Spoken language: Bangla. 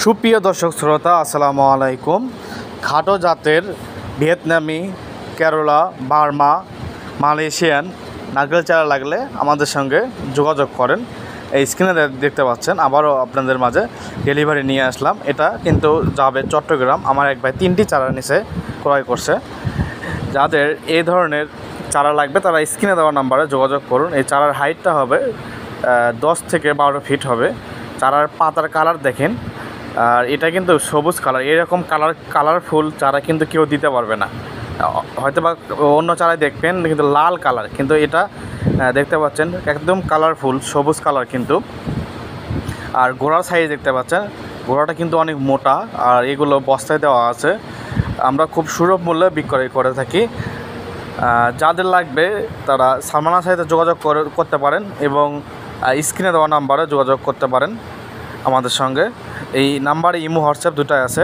সুপ্রিয় দর্শক শ্রোতা, আসসালামু আলাইকুম। খাটো জাতের ভিয়েতনামি, কেরালা, বার্মা, মালয়েশিয়ান নারকেল চারা লাগলে আমাদের সঙ্গে যোগাযোগ করেন। এই স্ক্রিনে দেখতে পাচ্ছেন, আবারও আপনাদের মাঝে ডেলিভারি নিয়ে আসলাম। এটা কিন্তু যাবে চট্টগ্রাম। আমার এক ভাই 3টি চারা নিচে ক্রয় করছে। যাদের এই ধরনের চারা লাগবে তারা স্ক্রিনে দেওয়া নাম্বারে যোগাযোগ করুন। এই চারার হাইটটা হবে 10 থেকে 12 ফিট হবে। চারার পাতার কালার দেখেন, আর এটা কিন্তু সবুজ কালার। এরকম কালারফুল চারা কিন্তু কেউ দিতে পারবে না। হয়তো বা অন্য চারায় দেখবেন কিন্তু লাল কালার, কিন্তু এটা দেখতে পাচ্ছেন একদম কালারফুল সবুজ কালার কিন্তু। আর গোড়ার সাইজ দেখতে পাচ্ছেন, গোড়াটা কিন্তু অনেক মোটা। আর এগুলো বস্তায় দেওয়া আছে। আমরা খুব সুলভ মূল্যে বিক্রয় করে থাকি। যাদের লাগবে তারা সালমানের সাথে যোগাযোগ করতে পারেন এবং স্ক্রিনে দেওয়া নাম্বারে যোগাযোগ করতে পারেন আমাদের সঙ্গে। এই নাম্বারে ইমো, হোয়াটসঅ্যাপ দুটাই আছে।